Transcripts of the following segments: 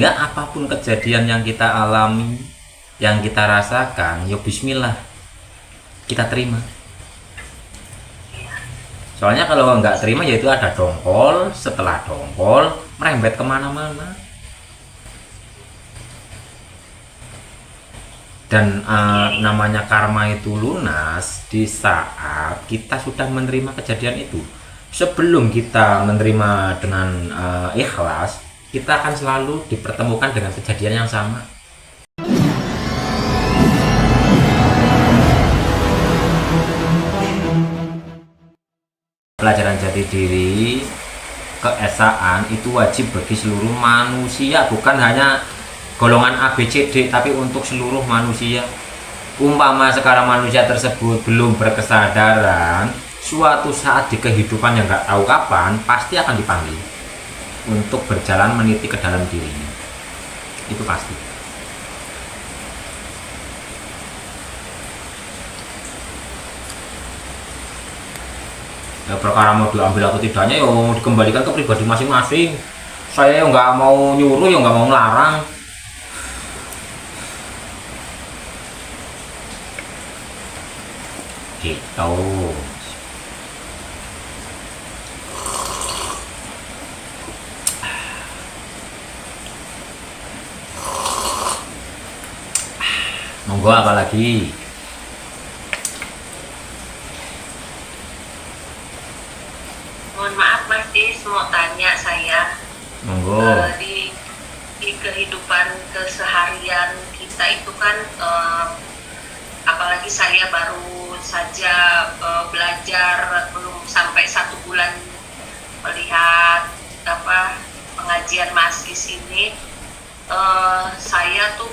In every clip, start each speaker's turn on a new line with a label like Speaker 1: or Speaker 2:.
Speaker 1: Nggak, apapun kejadian yang kita alami, yang kita rasakan, ya bismillah, kita terima. Soalnya kalau nggak terima ya itu ada dongkol, setelah dongkol merembet kemana-mana. Dan namanya karma itu lunas di saat kita sudah menerima kejadian itu. Sebelum kita menerima dengan ikhlas, kita akan selalu dipertemukan dengan kejadian yang sama. Pelajaran jati diri keesaan itu wajib bagi seluruh manusia, bukan hanya golongan A, B, C, D, tapi untuk seluruh manusia. Umpama sekarang manusia tersebut belum berkesadaran, suatu saat di kehidupan yang nggak tahu kapan pasti akan dipanggil untuk berjalan meniti ke dalam dirinya. Itu pasti. Ya, perkara mau diambil atau tidaknya ya dikembalikan ke pribadi masing-masing. Saya yang nggak mau nyuruh, yang nggak mau melarang. Gitu. Monggo apa lagi?
Speaker 2: Mohon maaf Mas Is, mau tanya saya.
Speaker 1: Monggo.
Speaker 2: Di kehidupan keseharian kita itu kan apalagi saya baru saja belajar, belum sampai 1 bulan melihat pengajian Mas Is ini. Saya tuh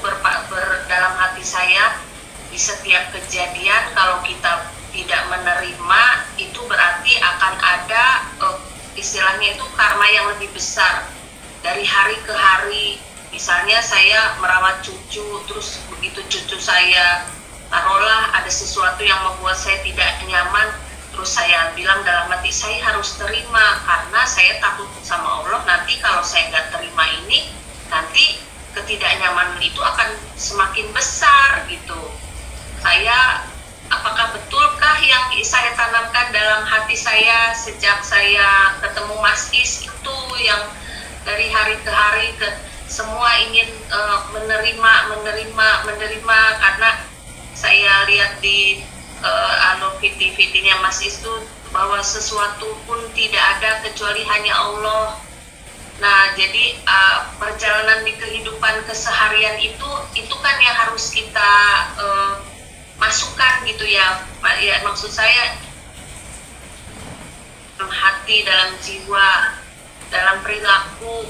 Speaker 2: dalam hati saya, di setiap kejadian kalau kita tidak menerima itu berarti akan ada istilahnya itu karma yang lebih besar dari hari ke hari. Misalnya saya merawat cucu, terus begitu cucu saya taruhlah ada sesuatu yang membuat saya tidak nyaman, terus saya bilang dalam hati saya harus terima karena saya takut sama Allah, nanti kalau saya nggak terima ini nanti ketidaknyamanan itu akan semakin besar gitu. Apakah betulkah yang saya tanamkan dalam hati saya sejak saya ketemu Mas Is itu, yang dari hari ke hari semua ingin menerima karena saya lihat di video-videonya Mas Is itu bahwa sesuatu pun tidak ada kecuali hanya Allah. Nah, jadi perjalanan di kehidupan keseharian itu kan yang harus kita masukkan gitu ya. Ya, maksud saya dalam hati, dalam jiwa, dalam perilaku.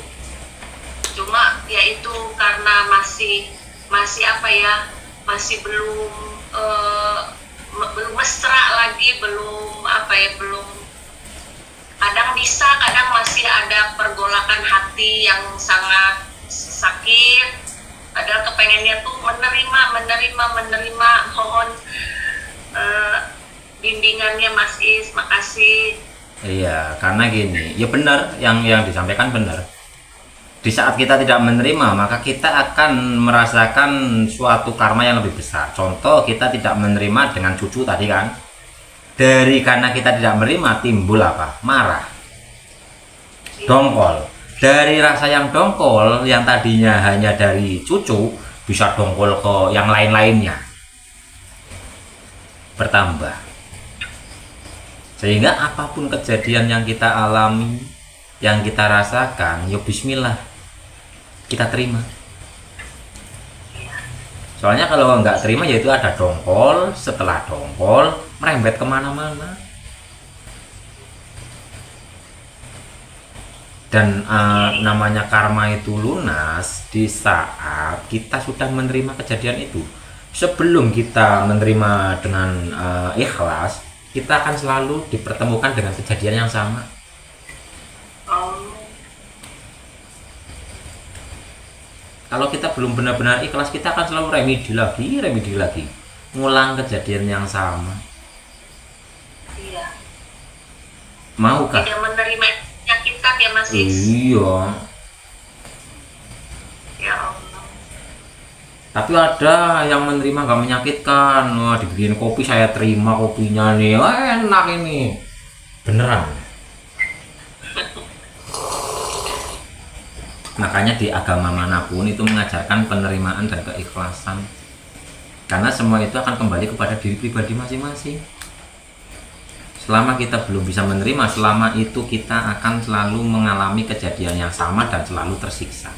Speaker 2: Cuma yaitu karena masih masih belum mesra lagi, belum, kadang bisa, kadang masih ada pergolakan hati yang sangat sakit. Padahal kepengennya tuh menerima. Mohon bimbingannya Mas Is, makasih.
Speaker 1: Iya, karena gini, ya benar yang disampaikan benar. Di saat kita tidak menerima, maka kita akan merasakan suatu karma yang lebih besar. Contoh, kita tidak menerima dengan cucu tadi kan. Karena kita tidak menerima timbul apa? Marah. Dongkol. Dari rasa yang dongkol yang tadinya hanya dari cucu bisa dongkol ke yang lain-lainnya, bertambah. Sehingga apapun kejadian yang kita alami, yang kita rasakan, ya bismillah, kita terima. Soalnya kalau nggak terima ya itu ada dongkol, setelah dongkol merembet kemana-mana. Dan namanya karma itu lunas di saat kita sudah menerima kejadian itu. Sebelum kita menerima dengan ikhlas, kita akan selalu dipertemukan dengan kejadian yang sama. Kalau kita belum benar-benar ikhlas, kita akan selalu remedi lagi, ngulang kejadian yang sama.
Speaker 2: Iya.
Speaker 1: Maukah?
Speaker 2: Tidak menerima menyakitkan ya Mas Is.
Speaker 1: Iya.
Speaker 2: Ya Allah.
Speaker 1: Tapi ada yang menerima nggak menyakitkan. Wah, dibikin kopi saya terima kopinya nih. Wah, enak ini. Beneran. Makanya di agama manapun itu mengajarkan penerimaan dan keikhlasan. Karena semua itu akan kembali kepada diri pribadi masing-masing. Selama kita belum bisa menerima, selama itu kita akan selalu mengalami kejadian yang sama dan selalu tersiksa.